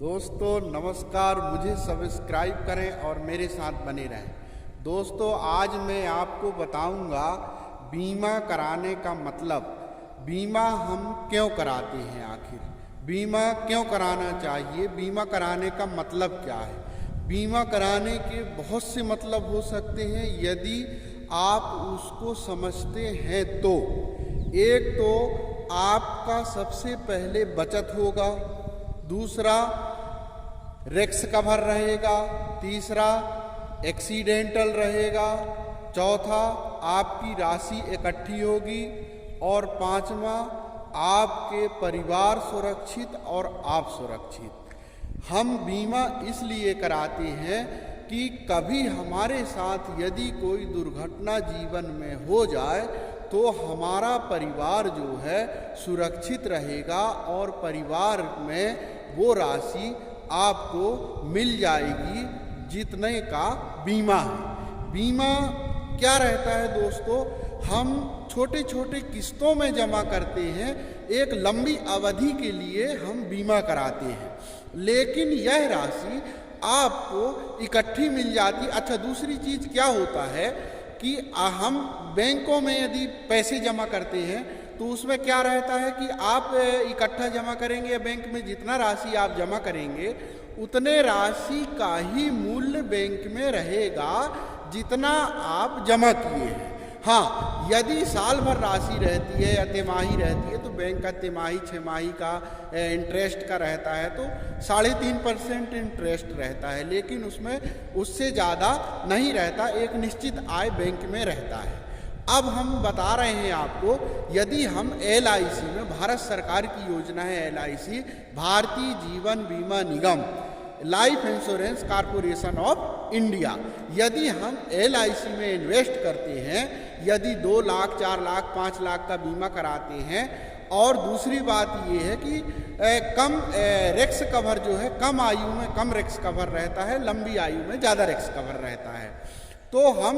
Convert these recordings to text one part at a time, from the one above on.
दोस्तों नमस्कार, मुझे सब्सक्राइब करें और मेरे साथ बने रहें। दोस्तों आज मैं आपको बताऊंगा बीमा कराने का मतलब। बीमा हम क्यों कराते हैं, आखिर बीमा क्यों कराना चाहिए, बीमा कराने का मतलब क्या है। बीमा कराने के बहुत से मतलब हो सकते हैं यदि आप उसको समझते हैं तो। एक तो आपका सबसे पहले बचत होगा, दूसरा रिस्क कवर रहेगा, तीसरा एक्सीडेंटल रहेगा, चौथा आपकी राशि इकट्ठी होगी और पांचवा आपके परिवार सुरक्षित और आप सुरक्षित। हम बीमा इसलिए कराते हैं कि कभी हमारे साथ यदि कोई दुर्घटना जीवन में हो जाए तो हमारा परिवार जो है सुरक्षित रहेगा और परिवार में वो राशि आपको मिल जाएगी जितने का बीमा है। बीमा क्या रहता है दोस्तों, हम छोटे छोटे किस्तों में जमा करते हैं, एक लंबी अवधि के लिए हम बीमा कराते हैं, लेकिन यह राशि आपको इकट्ठी मिल जाती। अच्छा, दूसरी चीज़ क्या होता है कि हम बैंकों में यदि पैसे जमा करते हैं तो उसमें क्या रहता है कि आप इकट्ठा जमा करेंगे या बैंक में जितना राशि आप जमा करेंगे उतने राशि का ही मूल्य बैंक में रहेगा जितना आप जमा किए हैं। हाँ, यदि साल भर राशि रहती है या तिमाही रहती है तो बैंक का तिमाही छमाही का इंटरेस्ट का रहता है तो 3.5% इंटरेस्ट रहता है, लेकिन उसमें उससे ज़्यादा नहीं रहता, एक निश्चित आय बैंक में रहता है। अब हम बता रहे हैं आपको, यदि हम LIC में, भारत सरकार की योजना है LIC, भारतीय जीवन बीमा निगम, life insurance corporation of India, यदि हम LIC में इन्वेस्ट करते हैं, यदि 2 लाख 4 लाख 5 लाख का बीमा कराते हैं, और दूसरी बात ये है कि कम रिस्क कवर जो है, कम आयु में कम रिस्क कवर रहता है, लंबी आयु में ज़्यादा रिस्क कवर रहता है, तो हम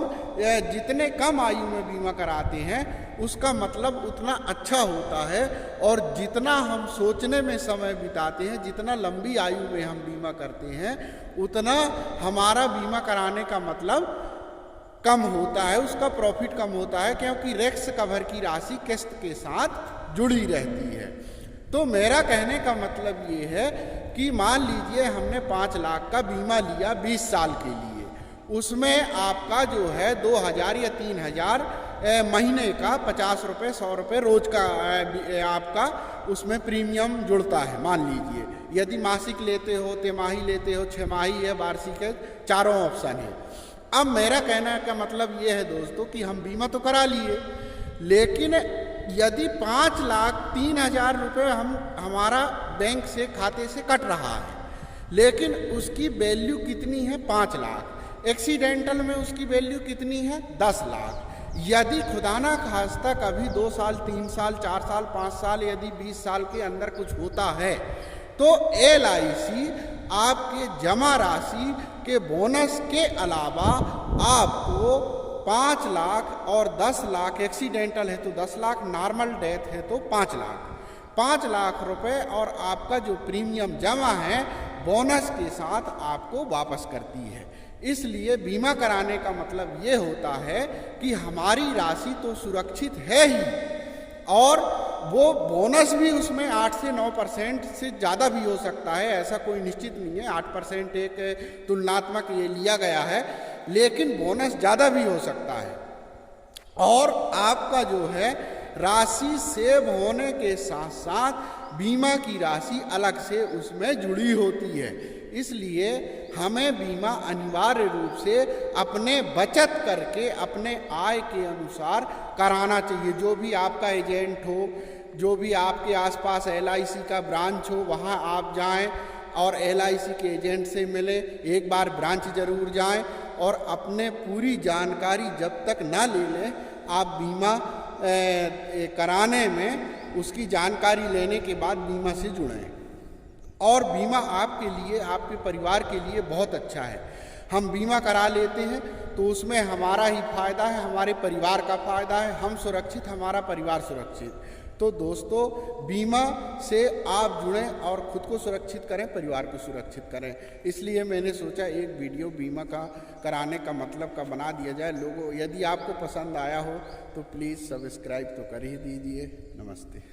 जितने कम आयु में बीमा कराते हैं उसका मतलब उतना अच्छा होता है, और जितना हम सोचने में समय बिताते हैं, जितना लंबी आयु में हम बीमा करते हैं उतना हमारा बीमा कराने का मतलब कम होता है, उसका प्रॉफिट कम होता है, क्योंकि रिस्क कवर की राशि किस्त के साथ जुड़ी रहती है। तो मेरा कहने का मतलब ये है कि मान लीजिए हमने 5 लाख का बीमा लिया 20 साल के लिए, उसमें आपका जो है 2000 या 3000 महीने का 50 रुपये 100 रुपये रोज का आपका उसमें प्रीमियम जुड़ता है। मान लीजिए यदि मासिक लेते हो, तिमाही लेते हो, छमाही है, वार्षिक है, चारों ऑप्शन है। अब मेरा कहने का मतलब ये है दोस्तों कि हम बीमा तो करा लिए, लेकिन यदि 5,03,000 रुपये हमारा बैंक से खाते से कट रहा है, लेकिन उसकी वैल्यू कितनी है 5 लाख, एक्सीडेंटल में उसकी वैल्यू कितनी है 10 लाख। यदि खुदा ना खास्ता कभी 2 साल 3 साल 4 साल 5 साल यदि 20 साल के अंदर कुछ होता है तो LIC आपके जमा राशि के बोनस के अलावा आपको 5 लाख और 10 लाख, एक्सीडेंटल है तो 10 लाख, नॉर्मल डेथ है तो 5 लाख रुपए और आपका जो प्रीमियम जमा है बोनस के साथ आपको वापस करती है। इसलिए बीमा कराने का मतलब ये होता है कि हमारी राशि तो सुरक्षित है ही, और वो बोनस भी उसमें 8 से 9% से ज़्यादा भी हो सकता है, ऐसा कोई निश्चित नहीं है। 8% एक तुलनात्मक ये लिया गया है, लेकिन बोनस ज़्यादा भी हो सकता है। और आपका जो है राशि सेव होने के साथ साथ बीमा की राशि अलग से उसमें जुड़ी होती है। इसलिए हमें बीमा अनिवार्य रूप से अपने बचत करके अपने आय के अनुसार कराना चाहिए। जो भी आपका एजेंट हो, जो भी आपके आसपास LIC का ब्रांच हो, वहाँ आप जाएं और LIC के एजेंट से मिलें, एक बार ब्रांच जरूर जाएं, और अपने पूरी जानकारी जब तक ना ले लें आप बीमा कराने में उसकी जानकारी लेने के बाद बीमा से जुड़ें। और बीमा आपके लिए, आपके परिवार के लिए बहुत अच्छा है। हम बीमा करा लेते हैं तो उसमें हमारा ही फायदा है, हमारे परिवार का फायदा है, हम सुरक्षित, हमारा परिवार सुरक्षित। तो दोस्तों, बीमा से आप जुड़ें और ख़ुद को सुरक्षित करें, परिवार को सुरक्षित करें। इसलिए मैंने सोचा एक वीडियो बीमा का कराने का मतलब का बना दिया जाए। लोगों, यदि आपको पसंद आया हो तो प्लीज़ सब्सक्राइब तो कर ही दीजिए। नमस्ते।